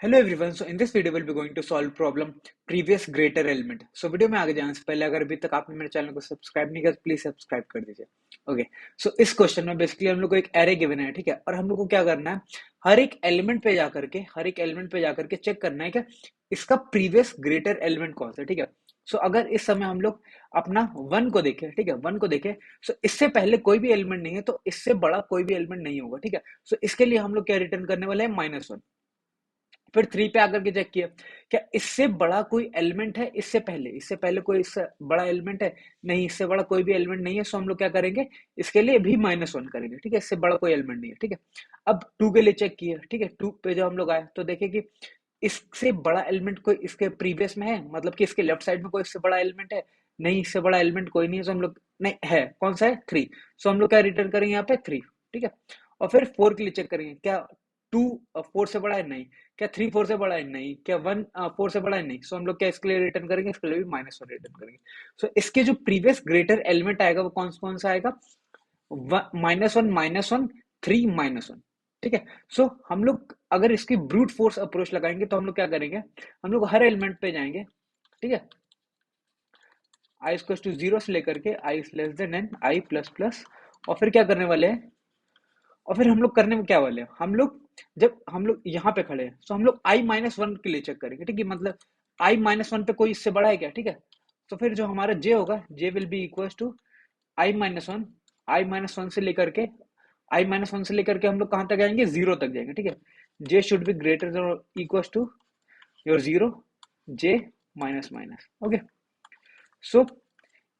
Hello everyone, so in this video will be going to solve problem previous greater element. सो video में आगे जाने से पहले अगर अभी तक आपने मेरे चैनल को सब्सक्राइब नहीं किया तो प्लीज सब्सक्राइब कर दीजिए। ओके, सो इस क्वेश्चन में बेसिकली हम लोग को एक एरे गिवन है, ठीक है, और हम लोग को क्या करना है, हर एक एलिमेंट पे जाकर के चेक करना है कि इसका प्रीवियस ग्रेटर एलिमेंट कौन सा है, ठीक है। सो अगर इस समय हम लोग अपना वन को देखें, ठीक है, वन को देखें, सो इससे पहले कोई भी एलिमेंट नहीं है तो इससे बड़ा कोई भी एलिमेंट नहीं होगा, ठीक है। सो इसके लिए हम लोग क्या रिटर्न करने वाले हैं, -1। फिर 3 पे आकर के चेक किया, क्या इससे बड़ा कोई एलिमेंट है, इससे पहले कोई इससे बड़ा एलिमेंट है, नहीं, इससे बड़ा कोई भी एलिमेंट नहीं है। सो हम लोग क्या करेंगे, इसके लिए भी -1 करेंगे, ठीक है, इससे बड़ा कोई एलिमेंट नहीं है, ठीक है। अब 2 के लिए चेक किया, ठीक है, 2 पे जब हम लोग आए तो देखे कि इससे बड़ा एलिमेंट कोई इसके प्रीवियस में है, मतलब कि इसके लेफ्ट साइड में कोई इससे बड़ा एलिमेंट है, नहीं, इससे बड़ा एलिमेंट कोई नहीं है। सो हम लोग, नहीं है, कौन सा है, 3। सो हम लोग क्या रिटर्न करेंगे यहाँ पे, 3, ठीक है। और फिर 4 के लिए चेक करेंगे, क्या 2 4 से बड़ा है, नहीं, क्या 3 4 से बड़ा है, नहीं, क्या 1 4 से बड़ा है, नहीं। सो हम लोग क्या इसके लिए रिटर्न करेंगे, इसके लिए भी -1 रिटर्न करेंगे। सो इसके जो प्रीवियस ग्रेटर एलिमेंट आएगा वो कौन कौन सा आएगा, -1, -3, -1, ठीक है। सो हम लोग अगर इसकी ब्रूट फोर्स अप्रोच लगाएंगे तो हम लोग क्या करेंगे, हम लोग हर एलिमेंट पे जाएंगे, ठीक है, आई इक्वल टू 0 से लेकर के आई less than n, i plus plus, और फिर क्या करने वाले हैं, और फिर हम लोग करने में क्या वाले हैं, हम लोग जब हम लोग यहाँ पे खड़े हैं तो हम लोग i-1 के लिए चेक करेंगे, ठीक है, मतलब i-1 पे कोई इससे बड़ा है क्या, ठीक है। तो फिर जो हमारा j होगा, j will be equal to i-1, i-1 से लेकर के हम लोग कहाँ तक आएंगे, 0 तक जाएंगे, ठीक है। j should be greater than equal to your 0, j minus minus, okay. So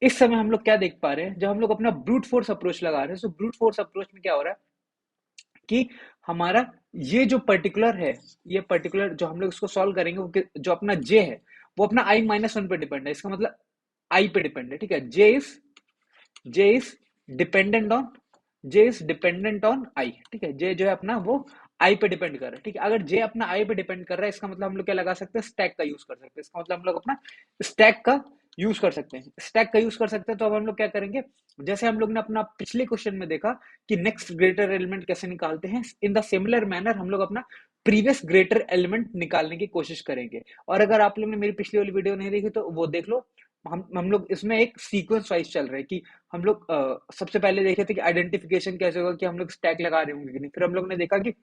इस समय हम लोग क्या देख पा रहे हैं, जब हम लोग अपना ब्रूट फोर्स अप्रोच लगा रहे हैं, सो ब्रूट फोर्स अप्रोच में क्या हो रहा है कि हमारा ये जो पर्टिकुलर है, ये पर्टिकुलर जो हम लोग इसको सॉल्व करेंगे, वो जो अपना जे है वो अपना i-1 पे डिपेंड है, इसका मतलब आई पे डिपेंड है, ठीक है। J is dependent on J is dependent on I, ठीक है, जे जो है अपना वो आई पे डिपेंड कर रहा है, ठीक है। अगर जे अपना आई पे डिपेंड कर रहा है, इसका मतलब हम लोग क्या लगा सकते हैं, स्टैक का यूज कर सकते हैं, इसका मतलब हम लोग अपना स्टैक का यूज कर सकते हैं, स्टैक का यूज कर सकते हैं। तो अब हम लोग क्या करेंगे, जैसे हम लोग ने अपना पिछले क्वेश्चन में देखा कि नेक्स्ट ग्रेटर एलिमेंट कैसे निकालते हैं, इन द सिमिलर मैनर हम लोग अपना प्रीवियस ग्रेटर एलिमेंट निकालने की कोशिश करेंगे। और अगर आप लोग ने मेरी पिछली वाली वीडियो नहीं देखी तो वो देख लो। हम लोग इसमें एक सीक्वेंस वाइज चल रहे हैं कि हम लोग सबसे पहले देखे थे कि आइडेंटिफिकेशन कैसे होगा, कि हम लोग स्टैक लगा रहे होंगे कि नहीं। फिर हम लोग ने देखा कि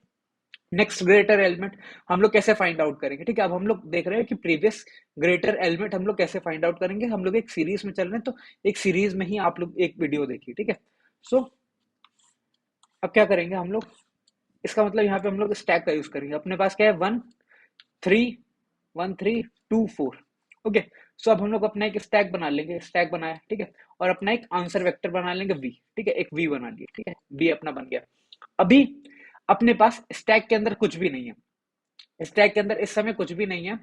नेक्स्ट ग्रेटर एलिमेंट हम लोग कैसे फाइंड आउट करेंगे, ठीक है। अब हम लोग देख रहे हैं कि प्रीवियस ग्रेटर एलिमेंट हम लोग कैसे फाइंड आउट करेंगे। हम लोग एक सीरीज में चल रहे हैं तो एक सीरीज में ही आप लोग एक वीडियो देखिए, ठीक है। सो अब क्या करेंगे हम लोग, इसका मतलब यहाँ पे हम लोग स्टैक का यूज करेंगे। अपने पास क्या है, 1 3 ओके। सो अब हम लोग अपना एक स्टैक बना लेंगे, स्टैक बनाया, ठीक है, और अपना एक आंसर वेक्टर बना लेंगे v, ठीक है, एक v बना लिया, ठीक है, v अपना बन गया। अभी अपने पास स्टैक के अंदर कुछ भी नहीं है, स्टैक के अंदर इस समय कुछ भी नहीं है।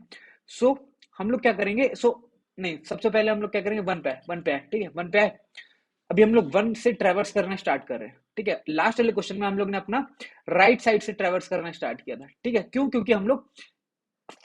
सो हम लोग क्या करेंगे, नहीं, सबसे पहले हम लोग क्या करेंगे, वन पे है, ठीक है, वन पे है। अभी हम लोग वन से ट्रेवर्स करना स्टार्ट कर रहे हैं, ठीक है। लास्ट वाले क्वेश्चन में हम लोग ने अपना राइट साइड से ट्रेवर्स करना स्टार्ट किया था, ठीक है। क्यों, क्योंकि हम लोग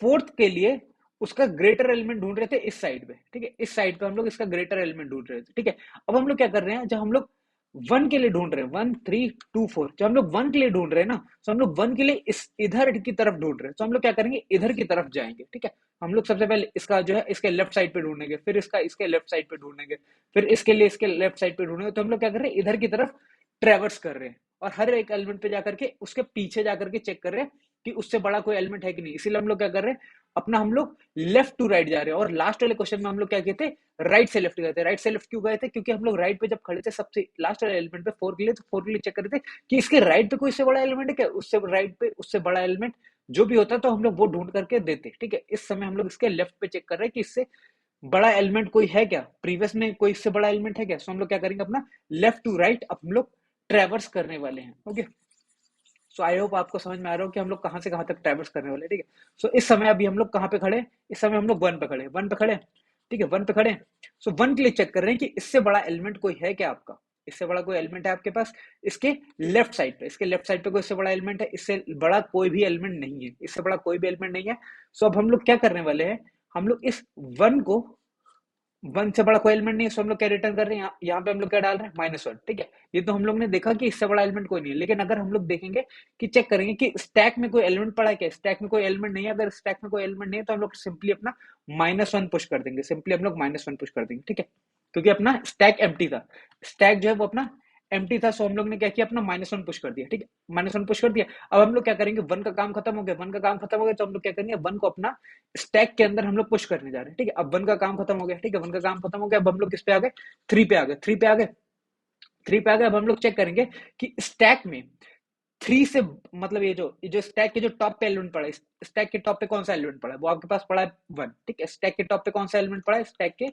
फोर्थ के लिए उसका ग्रेटर एलिमेंट ढूंढ रहे थे इस साइड पे, ठीक है, इस साइड पे हम लोग इसका ग्रेटर एलिमेंट ढूंढ रहे थे, ठीक है। अब हम लोग क्या कर रहे हैं, जब हम लोग वन के लिए ढूंढ रहे हैं, 1 3 2 4, जब हम लोग वन के लिए ढूंढ रहे हैं ना, तो हम लोग वन के लिए इस इधर की तरफ ढूंढ रहे हैं, तो हम लोग क्या करेंगे, इधर की तरफ जाएंगे, ठीक है। हम लोग सबसे पहले इसका जो है इसके लेफ्ट साइड पे ढूंढेंगे, फिर इसका इसके लेफ्ट साइड पे ढूंढेंगे, फिर इसके लिए इसके लेफ्ट साइड पे ढूंढेंगे। तो हम लोग क्या कर रहे हैं, इधर की तरफ ट्रेवर्स कर रहे हैं, और हर एक एलिमेंट पे जाकर के उसके पीछे जाकर के चेक कर रहे हैं कि उससे बड़ा कोई एलिमेंट है कि नहीं। इसीलिए हम लोग क्या कर रहे हैं, अपना हम लोग लेफ्ट टू राइट जा रहे हैं। और लास्ट वाले क्वेश्चन में हम लोग क्या कहते हैं, राइट से लेफ्ट गए थे। राइट से लेफ्ट क्यों गए थे, क्योंकि हम लोग राइट पे जब खड़े थे सबसे लास्ट वाले एलिमेंट पे 4 के लिए, तो 4 के लिए चेक कर रहे थे कि इसके राइट पे कोई इससे बड़ा एलिमेंट है क्या, उससे राइट पे उससे बड़ा एलिमेंट जो भी होता तो हम लोग वो ढूंढ करके देते, ठीक है। इस समय हम लोग इसके लेफ्ट पे चेक कर रहे हैं कि इससे बड़ा एलिमेंट कोई है क्या, प्रीवियस में कोई इससे बड़ा एलिमेंट है क्या। सो हम लोग क्या करेंगे, अपना लेफ्ट टू राइट अब हम लोग ट्रेवर्स करने वाले हैं, ओके। सो आई होप आपको समझ में आ रहा हो कि हम लोग कहाँ से कहाँ तक ट्रेवर्स करने वाले हैं, ठीक है। सो इस समय अभी हम लोग कहाँ पे खड़े, इस समय हम लोग वन पे खड़े, ठीक है, वन पे खड़े। सो वन के लिए चेक कर रहे हैं कि इससे बड़ा एलिमेंट कोई है क्या आपका, इससे बड़ा कोई एलिमेंट है आपके पास, इसके लेफ्ट साइड पे, इसके लेफ्ट साइड पे कोई इससे बड़ा एलिमेंट है, इससे बड़ा कोई भी एलिमेंट नहीं है, इससे बड़ा कोई भी एलिमेंट नहीं है। सो अब हम लोग क्या करने वाले हैं, हम लोग इस वन को वन से बड़ा कोई एलिमेंट नहीं है, सो हम लोग क्या रिटर्न कर रहे हैं, यहाँ पे हम लोग क्या डाल रहे हैं, -1। ठीक है, ये तो हम लोग ने देखा कि इससे बड़ा एलिमेंट कोई नहीं है। लेकिन अगर हम लोग देखेंगे कि चेक करेंगे कि स्टैक में कोई एलिमेंट पड़ा है क्या, स्टैक में कोई एलिमेंट नहीं है। अगर स्टैक में कोई एलिमेंट नहीं है तो हम लोग सिंपली अपना -1 पुश कर देंगे, सिंपली हम लोग -1 पुश कर देंगे। ठीक है, क्योंकि अपना स्टैक एम्प्टी था, स्टैक जो है वो अपना एम्प्टी था, सो हम लोग ने क्या किया, अपना -1 पुश कर दिया। ठीक है, -1 पुश कर दिया। अब हम लोग क्या करेंगे, वन का काम खत्म हो गया, वन का काम खत्म हो गया, तो हम लोग क्या करेंगे, वन को अपना स्टैक के अंदर हम लोग पुश करने जा रहे हैं। ठीक है, अब वन का काम खत्म हो गया। ठीक है, वन का काम खत्म हो गया। अब हम लोग किस पे आ गए, 3 पे आ गए, 3 पे आ गए, 3 पे आ गए। अब हम लोग चेक करेंगे कि स्टैक में 3 से मतलब ये जो स्टैक के जो टॉप पे एलिमेंट पड़ा है, स्टैक के टॉप पे कौन सा एलिमेंट पड़ा है, वो आपके पास पड़ा है 1। ठीक है, स्टैक के टॉप पे कौन सा एलिमेंट पड़ा है, स्टैक के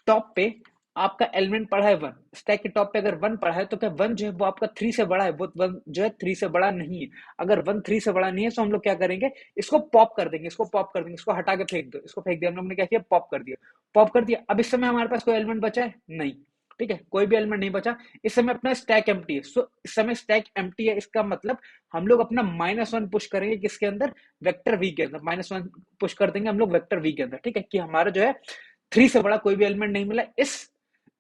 टॉप पे आपका एलिमेंट पड़ा है 1। स्टैक के टॉप पे अगर 1 पड़ा है तो क्या 1 जो है वो आपका 3 से बड़ा है, वो 1 जो है 3 से बड़ा नहीं है। अगर 1 3 से बड़ा नहीं है तो हम लोग क्या करेंगे, इसको पॉप कर देंगे, इसको पॉप कर देंगे, इसको हटा के फेंक दो, इसको फेंक दिया। हम लोग ने क्या किया, पॉप कर दिया, पॉप कर दिया। अब इस समय हमारे पास कोई एलिमेंट बचा है नहीं। ठीक है, कोई भी एलिमेंट नहीं बचा। इस समय अपना स्टैक एम्प्टी है, सो इस समय स्टैक एम्प्टी है, इसका मतलब हम लोग अपना -1 पुश करेंगे किसके अंदर, वेक्टर वी के अंदर। -1 पुश कर देंगे हम लोग वेक्टर वी के अंदर। ठीक है, कि हमारा जो है 3 से बड़ा कोई भी एलिमेंट नहीं मिला इस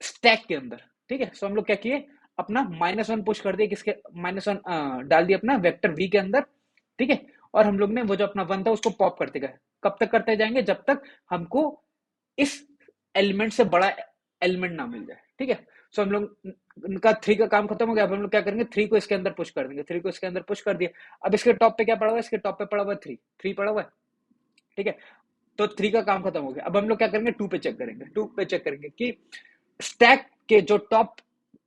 स्टैक के अंदर। ठीक है, सो हम लोग क्या किए, अपना -1 पुश कर दिए किसके, -1 डाल दिया अपना वेक्टर वी के अंदर। ठीक है, और हम लोग ने वो जो अपना 1 था उसको पॉप करते गए। कब तक करते जाएंगे, जब तक हमको इस एलिमेंट से बड़ा एलिमेंट ना मिल जाए। ठीक है, सो हम लोग उनका 3 का काम खत्म हो गया। अब हम लोग क्या करेंगे, 3 को इसके अंदर पुश कर देंगे, 3 को इसके अंदर पुश कर दिया। अब इसके टॉप पे क्या पड़ा हुआ है, इसके टॉप पे पड़ा हुआ है 3, 3 पड़ा हुआ है। ठीक है, तो 3 का काम खत्म हो गया। अब हम लोग क्या करेंगे, 2 पे चेक करेंगे, 2 पे चेक करेंगे कि स्टैक के जो टॉप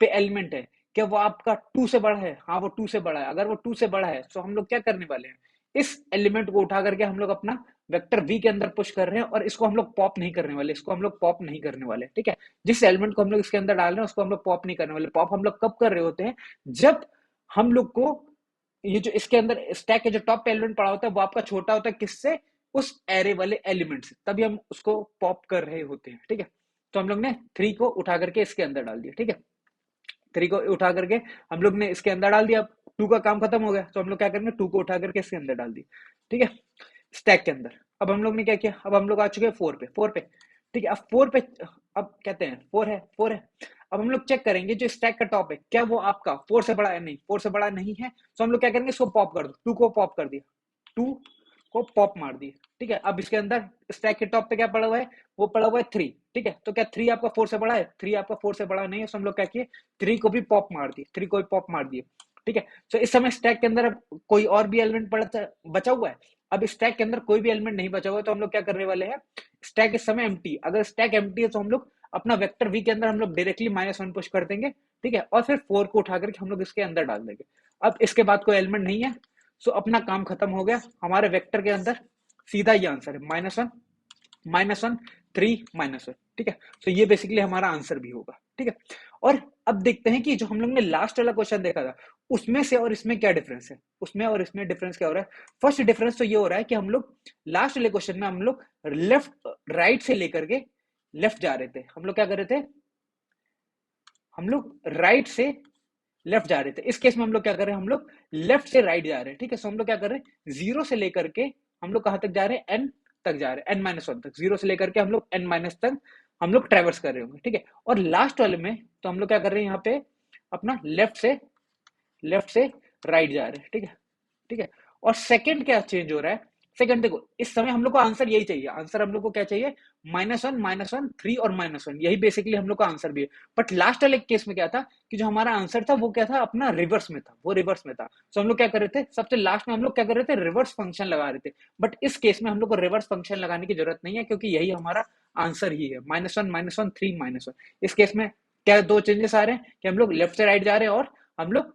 पे एलिमेंट है क्या वो आपका 2 से बड़ा है। हाँ, वो 2 से बड़ा है। अगर वो 2 से बड़ा है तो हम लोग क्या करने वाले हैं, इस एलिमेंट को उठा करके हम लोग अपना वेक्टर वी के अंदर पुश कर रहे हैं, और इसको हम लोग पॉप नहीं करने वाले, इसको हम लोग पॉप नहीं करने वाले। ठीक है, जिस एलिमेंट को हम लोग इसके अंदर डाल रहे हैं उसको हम लोग पॉप नहीं करने वाले। पॉप हम लोग कब कर रहे होते हैं, जब हम लोग को ये जो इसके अंदर स्टैक के जो टॉप पे एलिमेंट पड़ा होता है वो आपका छोटा होता है किससे, उस एरे वाले एलिमेंट से, तभी हम उसको पॉप कर रहे होते हैं। ठीक है, तो हम लोग ने 3 को उठा करके इसके अंदर डाल दिया। ठीक है, 3 को उठा करके हम लोग ने इसके अंदर डाल दिया। 2 का काम खत्म हो गया, तो हम लोग क्या करेंगे, 2 को उठा करके इसके अंदर डाल दिया। ठीक है, स्टैक के अंदर। अब हम लोग ने क्या किया, अब हम लोग आ चुके हैं 4 पे, 4 पे। ठीक है, अब 4 पे, अब कहते हैं 4 है, 4 है। अब हम लोग चेक करेंगे जो स्टैक का टॉप है क्या वो आपका 4 से बड़ा है, नहीं 4 से बड़ा नहीं है। तो हम लोग क्या करेंगे, इसको पॉप कर दो, 2 को पॉप कर दिया, 2 को पॉप मार दिया। ठीक है, अब इसके अंदर स्टैक के टॉप पे क्या पड़ा हुआ है, वो पड़ा हुआ है 3। ठीक है, तो क्या 3 आपका 4 से बड़ा है, 3 आपका 4 से बड़ा नहीं है। तो हम लोग क्या किए, 3 को भी पॉप मार दिए, 3 को भी पॉप मार दिए। ठीक है, तो इस समय स्टैक के अंदर कोई और भी एलिमेंट बचा हुआ है। अब स्टैक के अंदर कोई भी एलिमेंट नहीं बचा हुआ है, तो हम लोग क्या करने वाले हैं, स्टैक इस समय एम्प्टी। अगर स्टैक एम्प्टी है तो हम लोग अपना वेक्टर वी के अंदर हम लोग डायरेक्टली -1 पुश कर देंगे। ठीक है, और फिर 4 को उठा करके हम लोग इसके अंदर डाल देंगे। अब इसके बाद कोई एलिमेंट नहीं है, सो अपना काम खत्म हो गया। हमारे वेक्टर के अंदर सीधा ये आंसर है, -1 -1 3 -1। ठीक है, तो ये बेसिकली हमारा आंसर भी होगा। ठीक है, और अब देखते हैं कि जो हम लोग ने लास्ट वाला क्वेश्चन देखा था उसमें से और इसमें क्या डिफरेंस है, उसमें और इसमें डिफरेंस क्या हो रहा है। फर्स्ट डिफरेंस तो ये हो रहा है कि हम लोग लास्ट वाले क्वेश्चन में हम लोग लेफ्ट राइट से लेकर के लेफ्ट जा रहे थे। हम लोग क्या कर रहे थे, हम लोग राइट से लेफ्ट जा रहे थे। इस केस में हम लोग क्या कर रहे हैं, हम लोग लेफ्ट से राइट जा रहे हैं। ठीक है, सो हम लोग क्या कर रहे हैं, 0 से लेकर के हम लोग कहां तक जा रहे हैं, एन तक जा रहे हैं, n-1 तक। 0 से लेकर के हम लोग n- तक हम लोग ट्रेवर्स कर रहे होंगे। ठीक है, और लास्ट वाले में तो हम लोग क्या कर रहे हैं, यहाँ पे अपना लेफ्ट से राइट जा रहे हैं। ठीक है, ठीक है, और सेकंड क्या चेंज हो रहा है, सेकंड देखो इस समय हम लोग को आंसर यही चाहिए। आंसर हम लोग को क्या चाहिए, -1 3 और -1, यही बेसिकली हम लोग का आंसर भी है। बट लास्ट वाले केस में क्या था कि जो हमारा आंसर था वो क्या था, अपना रिवर्स में था, वो रिवर्स में था। तो हम लोग क्या कर रहे थे, सबसे लास्ट में हम लोग क्या कर रहे थे, रिवर्स फंक्शन लगा रहे थे। बट इस केस में हम लोग को रिवर्स फंक्शन लगाने की जरूरत नहीं है, क्योंकि यही हमारा आंसर ही है, -1 3 -1। इस केस में क्या दो चेंजेस आ रहे हैं कि हम लोग लेफ्ट से राइट जा रहे हैं, और हम लोग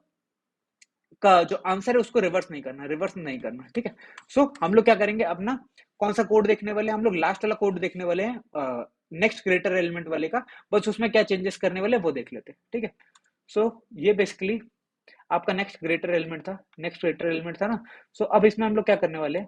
का जो आंसर है उसको रिवर्स नहीं करना, रिवर्स नहीं करना। ठीक है, सो हम लोग क्या करेंगे, अपना कौन सा कोड देखने वाले हैं, हम लोग लास्ट वाला कोड देखने वाले हैं, नेक्स्ट ग्रेटर एलिमेंट वाले का। बस उसमें क्या चेंजेस करने वाले वो देख लेते हैं। ठीक है, सो ये बेसिकली आपका नेक्स्ट ग्रेटर एलिमेंट था, नेक्स्ट ग्रेटर एलिमेंट था ना। सो अब इसमें हम लोग क्या करने वाले हैं,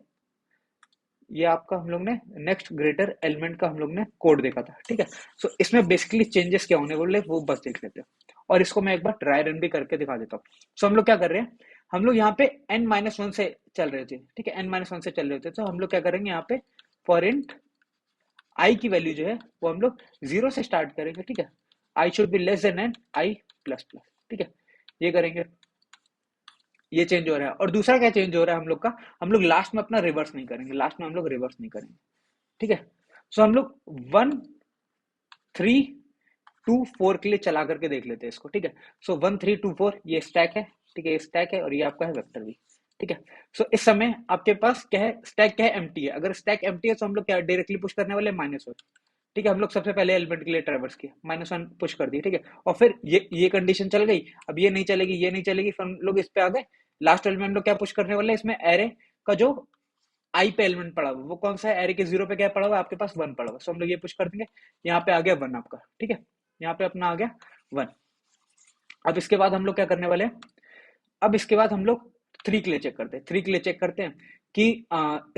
ये आपका हम लोग ने नेक्स्ट ग्रेटर एलिमेंट का हम लोग ने कोड देखा था। ठीक है, सो इसमें बेसिकली चेंजेस क्या होने वाले वो बस देख लेते हैं, और इसको मैं एक बार ट्राई रन भी करके दिखा देता हूँ। सो हम लोग क्या कर रहे हैं, हम लोग यहाँ पे n-1 से चल रहे थे। ठीक है, n-1 से चल रहे थे, तो हम लोग क्या करेंगे यहाँ पे फॉर इंट आई की वैल्यू जो है वो हम लोग 0 से स्टार्ट करेंगे, ठीक है। I should be less than n i plus plus, ठीक है। ये करेंगे, ये चेंज हो रहा है। और दूसरा क्या चेंज हो रहा है हम लोग का, हम लोग लास्ट में अपना रिवर्स नहीं करेंगे, लास्ट में हम लोग रिवर्स नहीं करेंगे, ठीक है। सो हम लोग 1 3 2 4 के लिए चला करके देख लेते हैं इसको, ठीक है। सो 1 3 2 4 ये स्टैक है, ठीक है, ये स्टैक है और ये आपका है वेक्टर वी, ठीक है। सो इस समय आपके पास क्या है, स्टैक क्या है, एम्प्टी है। अगर स्टैक एम्प्टी है तो हम लोग क्या डायरेक्टली पुश करने वाले -1, ठीक है। हम लोग सबसे पहले एलिमेंट के लिए ट्रैवर्स किया, -1 पुश कर दिया, ठीक है। और फिर ये कंडीशन चल गई, अब ये नहीं चलेगी, ये नहीं चलेगी, फिर हम लोग इस पे आ गए। लास्ट एलिमेंट हम लोग क्या पुश करने वाले हैं, इसमें एरे का जो आई पे एलिमेंट पड़ा हुआ वो कौन सा है, एरे के 0 पे क्या पड़ा हुआ है आपके पास, 1 पड़ा हुआ, सो हम लोग ये पुश कर देंगे। यहाँ पे आ गया 1 आपका, ठीक है, यहाँ पे अपना आ गया 1। अब इसके बाद हम लोग क्या करने वाले हैं, अब इसके बाद हम लोग 3 के लिए चेक करते हैं, 3 के लिए चेक करते हैं कि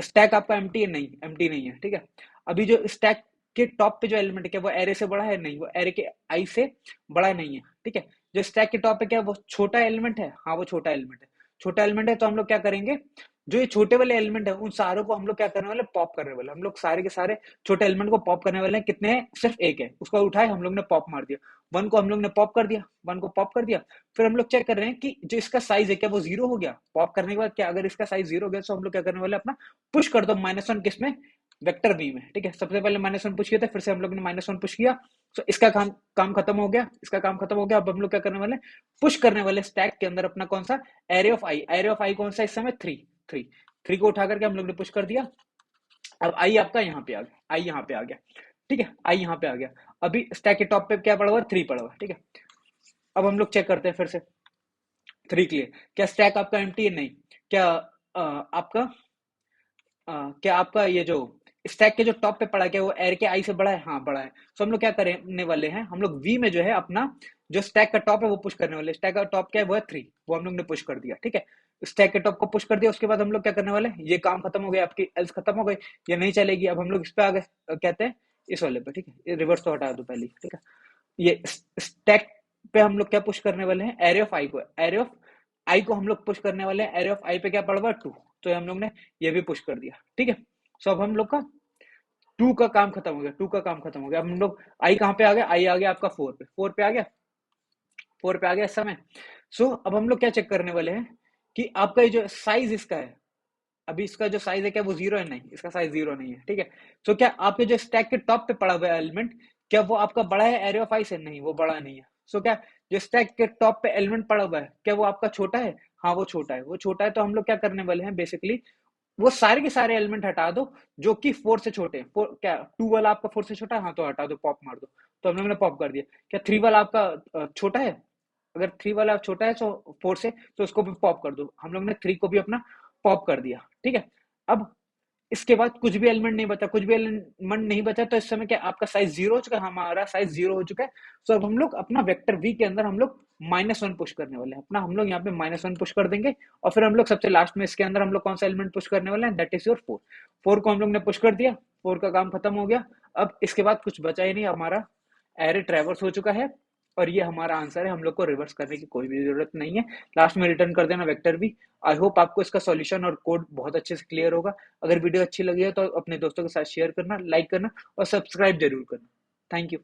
स्टैक आपका एम्प्टी है, नहीं एम्प्टी नहीं है, ठीक है। अभी जो स्टैक के टॉप पे जो एलिमेंट है वो एरे से बड़ा है, नहीं, वो एरे के आई से बड़ा नहीं है, ठीक है। जो स्टैक के टॉप पे क्या है, वो छोटा एलिमेंट है, हाँ वो छोटा एलिमेंट है, छोटा एलिमेंट है। तो हम लोग क्या करेंगे, जो ये छोटे वाले एलिमेंट है उन सारों को हम लोग क्या करने वाले, पॉप करने वाले। हम लोग सारे के सारे छोटे एलिमेंट को पॉप करने वाले हैं। कितने हैं, सिर्फ एक है, उसको उठाए हम लोग ने पॉप मार दिया, 1 को हम लोग ने पॉप कर दिया, 1 को पॉप कर दिया। फिर हम लोग चेक कर रहे हैं कि जो इसका साइज है क्या वो 0 हो गया, पॉप करने के बाद क्या, अगर इसका साइज 0 हो गया तो हम लोग क्या करने वाले, अपना पुश कर दो -1 किसमें, वेक्टर बी में, ठीक है। सबसे पहले -1 पुश किया था, फिर से हम लोग ने -1 पुश किया, तो इसका काम खत्म हो गया, इसका काम खत्म हो गया। अब हम लोग क्या करने वाले, पुश करने वाले स्टैक के अंदर अपना कौन सा, array of I, array of I कौन सा इस समय 3 3 3 को उठा करके हम लोग ने पुश कर दिया। अब आई आपका यहाँ पे आ गया, आई यहाँ पे आ गया, ठीक है, आई यहाँ पे आ गया। अभी स्टैक के टॉप पे क्या पड़ा हुआ, 3 पड़ा हुआ, ठीक है। अब हम लोग चेक करते हैं फिर से 3 के लिए, क्या स्टैक आपका एम्प्टी है, नहीं। क्या आपका क्या आपका ये जो स्टैक के जो टॉप पे पड़ा है क्या वो एरे के आई से बड़ा है, हाँ बड़ा है। तो हम लोग क्या करने वाले हैं, हम लोग वी में जो है अपना जो स्टैक का टॉप है वो पुश करने वाले। स्टैक का टॉप क्या है, वो है 3, वो हम लोग ने पुश कर दिया, ठीक है। स्टैक के टॉप को पुश कर दिया, उसके बाद हम लोग क्या करने वाले, ये काम खत्म हो गया, आपकी एल्स खत्म हो गई, ये नहीं चलेगी। अब हम लोग इस पे आ गए, कहते हैं इस वाले पे, ठीक है। रिवर्स तो हटा दो पहले, ठीक है। ये स्टैक पे हम लोग क्या पुश करने वाले हैं, एरे ऑफ आई को, एरे ऑफ आई को हम लोग पुश करने वाले हैं। एरे ऑफ आई पे क्या पड़ हुआ, 2, तो हम लोग ने ये भी पुश कर दिया, ठीक है। सो अब हम लोग का 2 का काम खत्म हो गया, 2 का काम खत्म हो गया। अब हम लोग आई कहाँ पे आ गया, आई आ गया आपका 4 पे, 4 पे आ गया, 4 पे आ गया इस समय। सो अब हम लोग क्या चेक करने वाले हैं कि आपका ये जो साइज इसका है, अभी इसका जो साइज है क्या वो 0 है, नहीं, इसका साइज 0 नहीं है, ठीक है। सो क्या आपके जो स्टैक के टॉप पे पड़ा हुआ है एलिमेंट, क्या वो आपका बड़ा है एरे ऑफ आई से, नहीं वो बड़ा नहीं है। सो क्या जो स्टैक के टॉप पे एलिमेंट पड़ा हुआ है क्या वो आपका छोटा है, हाँ वो छोटा है, वो छोटा है। तो हम लोग क्या करने वाले हैं, बेसिकली वो सारे के सारे एलिमेंट हटा दो जो कि 4 से छोटे हैं। क्या 2 वाला आपका 4 से छोटा है, हाँ तो हटा दो, पॉप मार दो। तो हम लोग ने पॉप कर दिया। क्या 3 वाला आपका छोटा है, अगर 3 वाला छोटा है तो 4 से, तो उसको भी पॉप कर दो। हम लोग ने 3 को भी अपना पॉप कर दिया, ठीक है। अब इसके बाद कुछ भी एलिमेंट नहीं बचा, कुछ भी एलिमेंट नहीं बचा, तो इस समय क्या आपका साइज 0 हो चुका है, हमारा साइज 0 हो चुका है। तो अब हम लोग अपना वेक्टर वी के अंदर हम लोग -1 पुश करने वाले हैं, अपना हम लोग यहाँ पे -1 पुश कर देंगे। और फिर हम लोग सबसे लास्ट में इसके अंदर हम लोग कौन सा एलिमेंट पुश करने वाले हैं, दैट इज योर 4। 4 को हम लोग ने पुश कर दिया, 4 का काम खत्म हो गया। अब इसके बाद कुछ बचा ही नहीं, हमारा एरे ट्रैवर्स हो चुका है और ये हमारा आंसर है। हम लोग को रिवर्स करने की कोई भी जरूरत नहीं है, लास्ट में रिटर्न कर देना वेक्टर भी। आई होप आपको इसका सॉल्यूशन और कोड बहुत अच्छे से क्लियर होगा। अगर वीडियो अच्छी लगी है तो अपने दोस्तों के साथ शेयर करना, लाइक करना और सब्सक्राइब जरूर करना। Thank you.